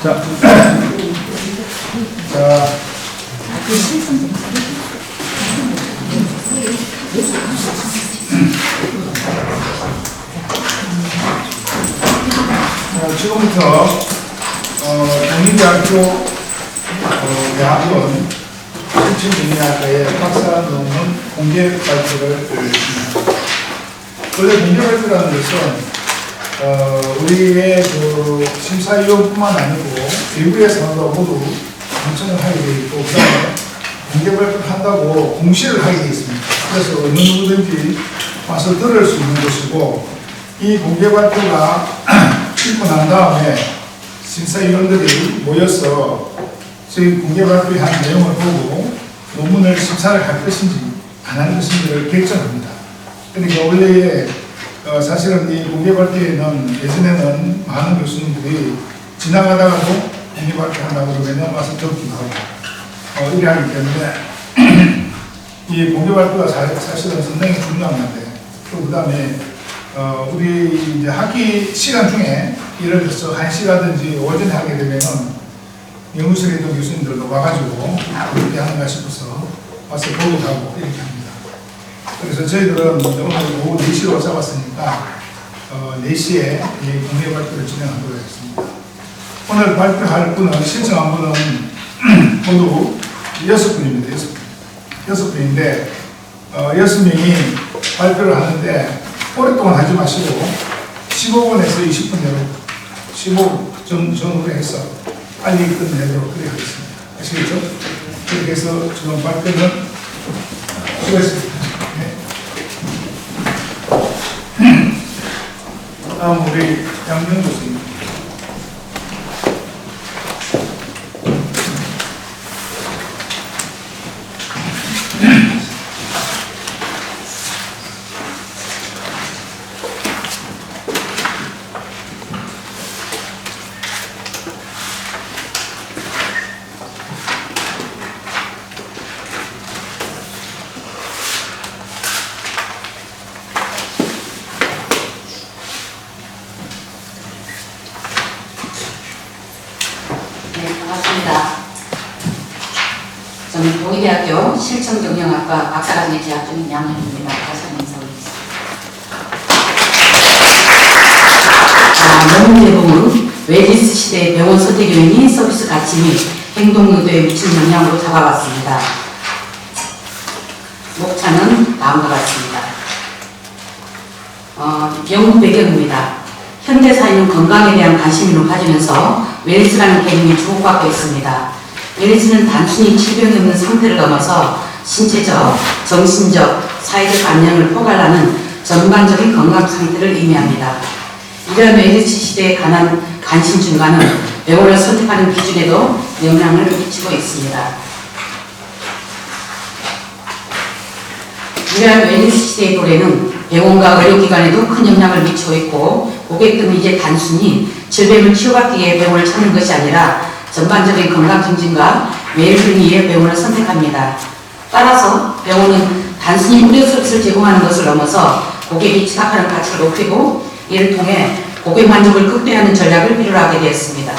자, 지금부터 국민대학교 대학원 실천정리학과의 박사 논문 공개 발표를 드리겠습니다. 원래 공개 발표라는 것은 우리의 그 심사위원뿐만 아니고 외부에서도 모두 당첨을 하게 되어 있고, 그 다음에 공개 발표를 한다고 공시를 하게 되어 있습니다. 그래서 어느 누구든지 와서 들을 수 있는 것이고, 이 공개 발표가 있고 난 다음에 심사위원들이 모여서 저희 공개 발표한 내용을 보고 논문을 심사를 할 것인지 안 할 것인지를 결정합니다. 그러니까 원래 사실은 이 공개 발표에는 예전에는 많은 교수님들이 지나가다가도 공개 발표한다고 그러면 와서 적기도 하고 이래 하기 때문에 이 공개 발표가 사실은 상당히 중요한 건데, 또 그 다음에 우리 이제 학기 시간 중에 예를 들어서 1시라든지 오전에 하게 되면은 연구실에 있는 교수님들도 와가지고 그렇게 하는가 싶어서 와서 보기도 하고 이렇게 합니다. 그래서 저희들은 오늘 오후 4시로 잡았으니까 4시에 이 공개 발표를 진행하도록 하겠습니다. 오늘 발표할 분은, 신청한 분은 모두 6분입니다. 6분인데 6명이 발표를 하는데 오랫동안 하지 마시고 15분에서 20분 내로 15분 전후로 해서 빨리 끝내도록 그래 하겠습니다. 아시겠죠? 그렇게 해서 지금 발표는 수고했습니다. 다음 우리 양명 교수님. 저는 동의대학교 실천경영학과 박사과정에 재학 중인 양현입니다. 다시 한번 인사드리겠습니다. 논문 제목은 웰니스 시대의 병원 선택 요인이 서비스 가치 및 행동 의도에 미치는 영향으로 잡아봤습니다. 목차는 다음과 같습니다. 연구 배경입니다. 현대사회는 건강에 대한 관심이 높아지면서 웰니스라는 개념이 주목받고 있습니다. 웰니스는 단순히 질병이 없는 상태를 넘어서 신체적, 정신적, 사회적 안녕을 포괄하는 전반적인 건강 상태를 의미합니다. 이러한 웰니스 시대에 관한 관심 증가는 병원을 선택하는 기준에도 영향을 미치고 있습니다. 이러한 웰니스 시대의 도래는 병원과 의료기관에도 큰 영향을 미치고 있고, 고객들은 이제 단순히 질병을 치료받기 위해 병원을 찾는 것이 아니라 전반적인 건강 증진과 웰빙을 위해 병원을 선택합니다. 따라서 병원은 단순히 의료 서비스를 제공하는 것을 넘어서 고객이 지급하는 가치를 높이고, 이를 통해 고객 만족을 극대화하는 전략을 필요로 하게 되었습니다.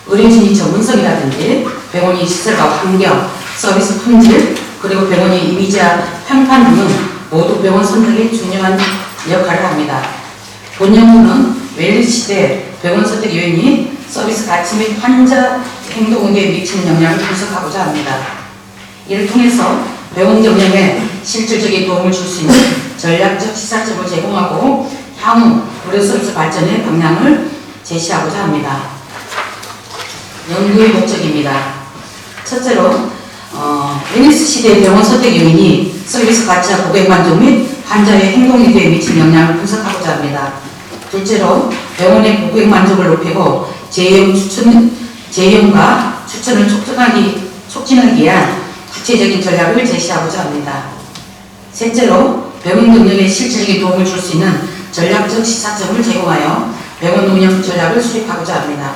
의료진의 전문성이라든지 병원의 시설과 환경, 서비스 품질, 그리고 병원의 이미지와 평판 등은 모두 병원 선택에 중요한 역할을 합니다. 본 연구는 웰니스 시대 병원 선택 요인이 서비스 가치 및 환자 행동 의도에 미치는 영향을 분석하고자 합니다. 이를 통해서 병원 경영에 실질적인 도움을 줄 수 있는 전략적 시사점을 제공하고 향후 의료 서비스 발전의 방향을 제시하고자 합니다. 연구의 목적입니다. 첫째로 웰니스 시대의 병원 선택 요인이 서비스 가치와 고객 만족 및 환자의 행동 의도에 미치는 영향을 분석하고자 합니다. 둘째로 병원의 고객 만족을 높이고 재용과 추천을 촉진하기 위한 구체적인 전략을 제시하고자 합니다. 셋째로 병원 경영에 실질적인 도움을 줄 수 있는 전략적 시사점을 제공하여 병원 운영 전략을 수립하고자 합니다.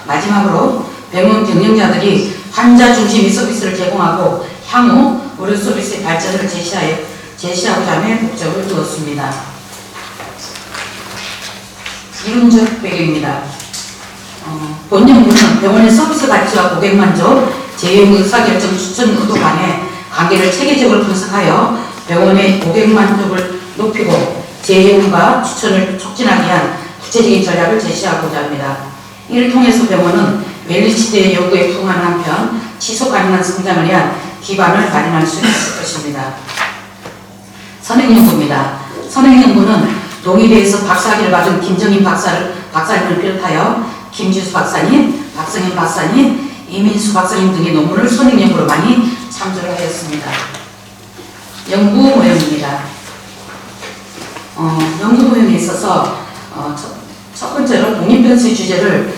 마지막으로 병원 경영자들이 환자 중심의 서비스를 제공하고 향후 의료 서비스의 발전을 제시하고자 하는 목적을 두었습니다. 이론적 배경입니다. 본 연구는 병원의 서비스 가치와 고객 만족, 재용 의사결정 추천 의도 간의 관계를 체계적으로 분석하여 병원의 고객 만족을 높이고 재용과 추천을 촉진하기 위한 구체적인 전략을 제시하고자 합니다. 이를 통해서 병원은 웰리스 시대의 요구에 부응하는 한편 지속 가능한 성장을 위한 기반을 마련할 수 있을 것입니다. 선행연구입니다. 선행연구는 동의대에서 박사학위를 받은 김정인 박사님을 비롯하여 김지수 박사님, 박성현 박사님, 이민수 박사님 등의 논문을 선행연구로 많이 참조를 하였습니다. 연구 모형입니다. 연구 모형에 있어서 첫 번째로 독립변수의 주제를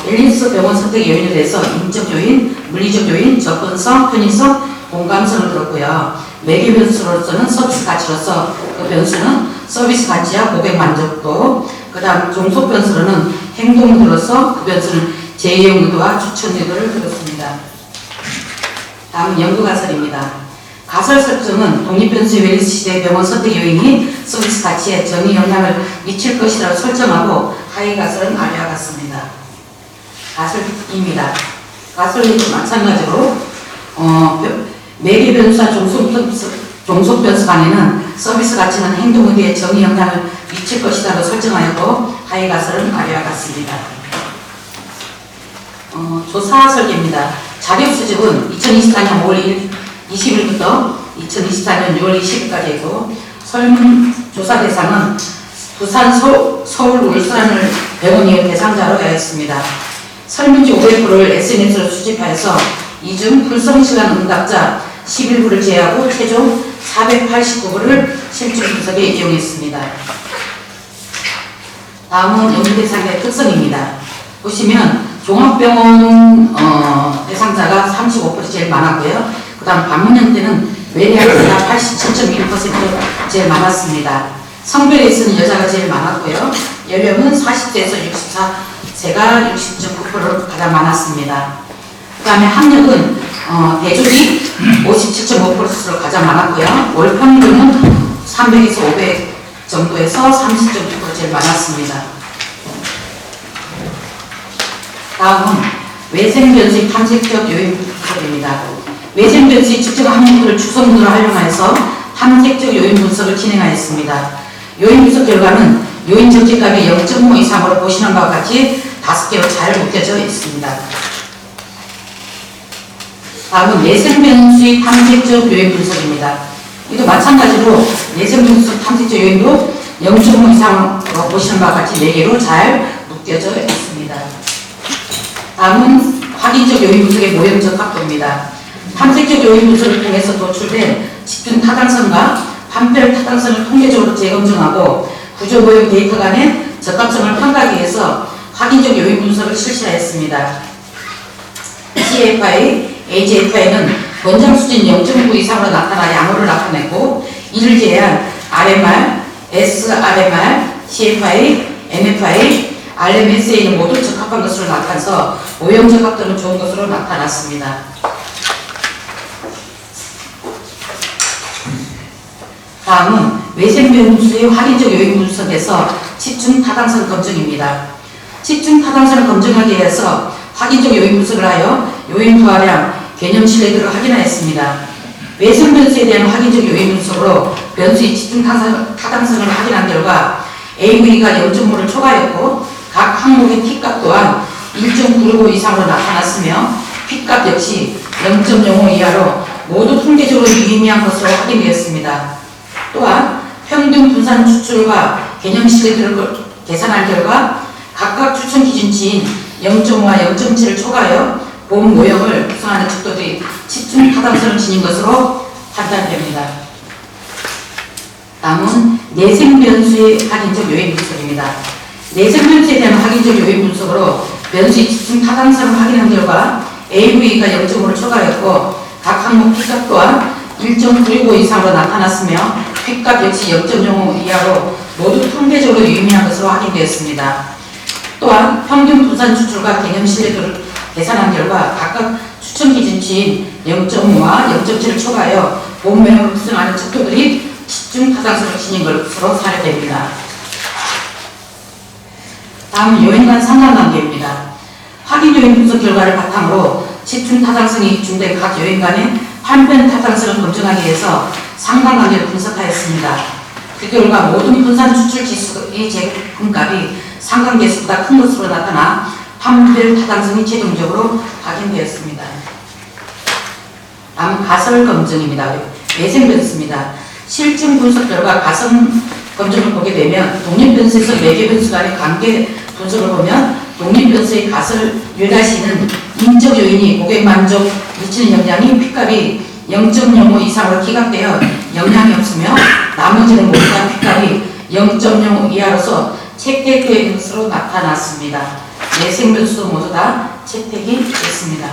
웰리스 병원 선택 요인에 대해서 인적 요인, 물리적 요인, 접근성, 편의성, 공감성을 들었고요. 매개 변수로서는 서비스 가치로서 그 변수는 서비스 가치와 고객 만족도, 그 다음 종속 변수로는 행동으로서 그 변수는 재이용 의도와 추천 의도를 들었습니다. 다음 연구 가설입니다. 가설 설정은 독립변수의 웰리스 시대 병원 선택 요인이 서비스 가치에 정의 영향을 미칠 것이라고 설정하고 하위 가설은 아래와 같습니다. 가설입니다. 가설도 마찬가지로 매개 변수와 종속 변수 간에는 서비스 가치는 행동 의도에 정의 영향을 미칠 것이라고 설정하였고 하위 가설은 아래와 같습니다. 조사 설계입니다. 자료 수집은 2024년 5월 20일부터 2024년 6월 20일까지 있고 설문 조사 대상은 부산, 서울, 울산을 병원이 대상자로 하였습니다. 설문지 500%를 SNS로 수집하여서 이중 불성실한 응답자 11구를 제외하고 최종 489구를 실질 분석에 이용했습니다. 다음은 연구 대상의 특성입니다. 보시면 종합병원 대상자가 35% 제일 많았고요. 그 다음 방문형대는 외래학자가 87.1% 제일 많았습니다. 성별에 있어서는 여자가 제일 많았고요. 연령은 40대에서 64세가 60.9%로 가장 많았습니다. 그 다음에 학력은 대졸이 57.5%로 가장 많았고요. 월 평균은 300에서 500 정도에서 30.9% 제일 많았습니다. 다음은 외생변수의 탐색적 요인 분석입니다. 외생변수의 측정 항목들을 주성문으로 활용하여서 탐색적 요인 분석을 진행하였습니다. 요인 분석 결과는 요인 적재값이 0.5 이상으로 보시는 바와 같이 5개로 잘 묶여져 있습니다. 다음은 내생변수의 탐색적 요인 분석입니다. 이도 마찬가지로 내생변수 탐색적 요인도 0.5 이상으로 보시는 바와 같이 4개로 잘 묶여져 있습니다. 다음은 확인적 요인 분석의 모형적 각도입니다. 탐색적 요인 분석을 통해서 도출된 집중 타당성과 판별 타당성을 통계적으로 재검증하고 구조 모형 데이터 간의 적합성을 평가하기 위해서 확인적 요인 분석을 실시하였습니다. CFI, AGFI는 권장 수준 0.9 이상으로 나타나 양호를 나타냈고 이를 제외한 RMR, SRMR, CFI, NFI, RMSA는 모두 적합한 것으로 나타나서 모형 적합도는 좋은 것으로 나타났습니다. 다음은 외생변수의 확인적 요인 분석에서 집중 타당성 검증입니다. 집중 타당성을 검증하기 위해서 확인적 요인 분석을 하여 요인 부하량, 개념 신뢰도를 확인하였습니다. 외생변수에 대한 확인적 요인 분석으로 변수의 집중 타당성을 확인한 결과 AV가 0.5를 초과했고 각 항목의 T값 또한 1.95 이상으로 나타났으며 P값 역시 0.05 이하로 모두 통계적으로 유의미한 것으로 확인되었습니다. 또한 평균 분산 추출과 개념 신뢰도를 계산한 결과 각각 추천 기준치인 0.5와 0.7을 초과하여 본 모형을 구성하는 척도들이 집중 타당성을 지닌 것으로 판단됩니다. 다음은 내생변수의 확인적 요인 분석입니다. 내생변수에 대한 확인적 요인 분석으로 변수의 집중 타당성을 확인한 결과 AV가 0.5를 초과했고 각 항목 P값 또한 1.95 이상으로 나타났으며 P값 역시 0.05 이하로 모두 통계적으로 유의미한 것으로 확인되었습니다. 또한 평균 분산 추출과 개념 신뢰도를 계산한 결과 각각 추천 기준치인 0.5와 0.7을 초과하여 본 모형을 구성하는 척도들이 집중 타당성을 지닌 것으로 사례됩니다. 다음은 요인 간 상관관계입니다. 요인 분석 결과를 바탕으로 집중 타당성이 입증된 각 요인 간의 판변 타당성을 검증하기 위해서 상관관계를 분석하였습니다. 그 결과 모든 분산 추출 지수의 제품값이 상관계수보다 큰 것으로 나타나 판별 타당성이 최종적으로 확인되었습니다. 다음 가설 검증입니다. 외생 변수입니다. 실증 분석 결과 가설 검증을 보게 되면 독립 변수에서 매개 변수 간의 관계 분석을 보면 독립 변수의 가설 유일하시는 인적 요인이 고객 만족 미치는 영향이 P값이 0.05 이상으로 기각되어 영향이 없으며 나머지는 모두 다 P값이 0.05 이하로서 채택된 것으로 나타났습니다. 내생 변수도 모두 다 채택이 됐습니다.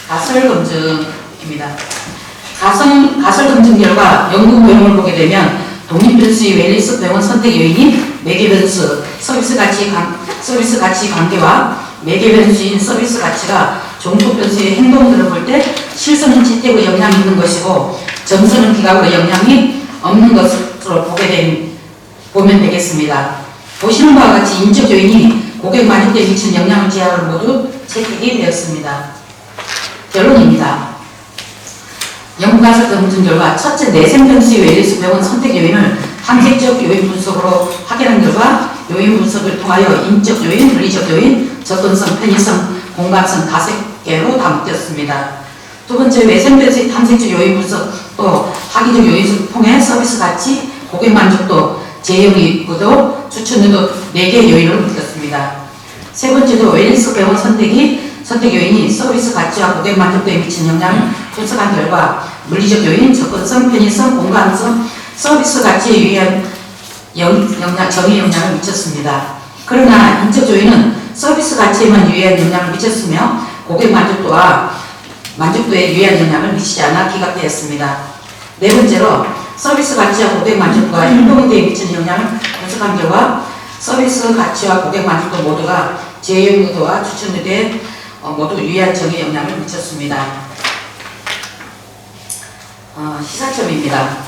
가설 검증입니다. 가설 검증 결과 연구 모형을 보게 되면 독립 변수의 웰리스 병원 선택 요인이 매개 변수, 서비스 가치 관계와 매개 변수인 서비스 가치가 종속 변수의 행동들을 볼 때 실선은 채택으로 영향이 있는 것이고 점선은 기각으로 영향이 없는 것으로 보면 되겠습니다. 보시는 바와 같이 인적 요인이 고객 만족도에 미치는 영향을 제하로 모두 채택이 되었습니다. 결론입니다. 연구가설 검증 결과 첫째 내생 변수의 웰리스 병원 선택 요인을 탐색적 요인 분석으로 확인한 결과 요인 분석을 통하여 인적 요인, 물리적 요인, 접근성, 편의성, 공간성 5개로 다목되었습니다. 두 번째 외생 변수의 탐색적 요인 분석도 학위적 요인을 통해 서비스 가치, 고객 만족도, 제형 구도, 추천도 4개의 요인을 묶었습니다. 세 번째도 웰리스 병원 선택 요인이 서비스 가치와 고객 만족도에 미치는 영향을 분석한 결과 물리적 요인, 접근성, 편의성, 공간성, 서비스 가치에 유의한 정의 영향을 미쳤습니다. 그러나 인적 요인은 서비스 가치에만 유의한 영향을 미쳤으며 고객 만족도에 유의한 영향을 미치지 않아 기각되었습니다. 네 번째로 서비스 가치와 고객 만족도가 행동에 미치는 영향을 분석한 결과 서비스 가치와 고객 만족도 모두가 제형 구도와 추천 구도에 모두 유의한 정의 영향을 미쳤습니다. 시사점입니다.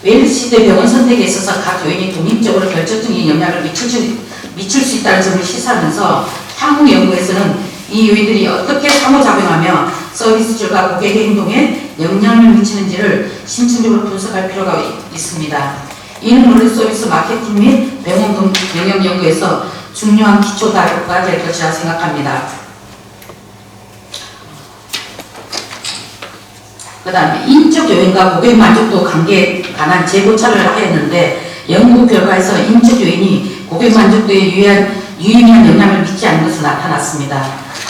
웰리스 시대 병원 선택에 있어서 각 요인이 독립적으로 결정적인 영향을 미칠 수 있다는 점을 시사하면서 향후 연구에서는 이 요인들이 어떻게 상호작용하며 서비스 질과 고객의 행동에 영향을 미치는지를 심층적으로 분석할 필요가 있습니다. 이는 물론 서비스 마케팅 및 병원 영역 연구에서 중요한 기초가 될 것이라 생각합니다. 그 다음에 인적 요인과 고객 만족도 관계에 관한 재고찰을 하였는데 연구 결과에서 인적 요인이 고객 만족도에 유의미한 영향을 미치지 않는 것으로 나타났습니다.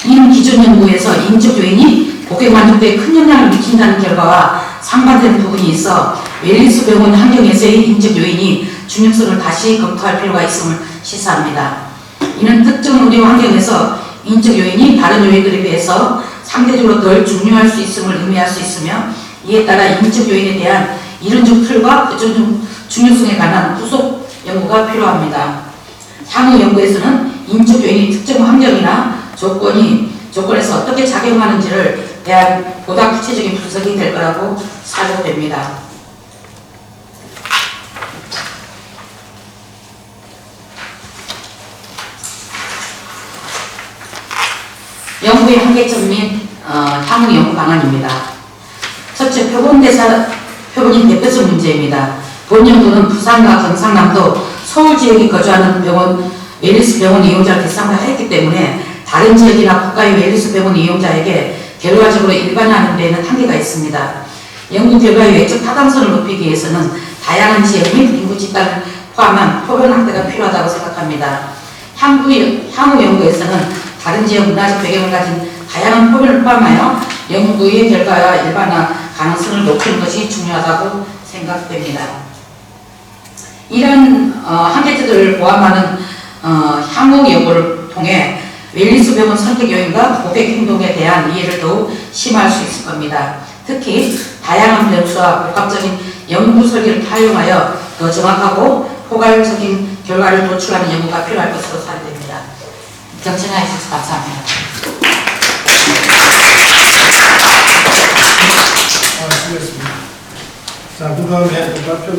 이는 기존 연구에서 인적 요인이 고객 만족도에 큰 영향을 미친다는 결과와 상반되는 부분이 있어 웰리스 병원 환경에서의 인적 요인이 중요성을 다시 검토할 필요가 있음을 시사합니다. 이는 특정 의료 환경에서 인적 요인이 다른 요인들에 비해서 상대적으로 덜 중요할 수 있음을 의미할 수 있으며 이에 따라 인적 요인에 대한 이론적 틀과 그 중요성에 관한 후속 연구가 필요합니다. 향후 연구에서는 인적 요인이 특정 환경이나 조건에서 어떻게 작용하는지를 대한 보다 구체적인 분석이 될 거라고 사료됩니다. 연구의 한계점 및 향후 연구 방안입니다. 첫째, 표본인 대표성 문제입니다. 본 연구는 부산과 경상남도, 서울 지역에 거주하는 웰리스 병원 이용자를 대상으로 했기 때문에 다른 지역이나 국가의 웰리스 병원 이용자에게 결과적으로 일반화하는 데에는 한계가 있습니다. 연구 결과의 외적 타당성을 높이기 위해서는 다양한 지역 및 인구 집단을 포함한 표본 확대가 필요하다고 생각합니다. 향후 연구에서는 다른 지역 문화적 배경을 가진 다양한 표본을 포함하여 연구의 결과와 일반화 가능성을 높이는 것이 중요하다고 생각됩니다. 이런 한계점들을 포함하는 향후 연구를 통해 웰리스 병원 선택 요인과 고객 행동에 대한 이해를 더욱 심화할 수 있을 겁니다. 특히 다양한 변수와 복합적인 연구 설계를 활용하여 더 정확하고 포괄적인 결과를 도출하는 연구가 필요할 것으로 사료됩니다. 경청해 주셔서 감사합니다. 수고했습니다. 자, 그 다음에 발표가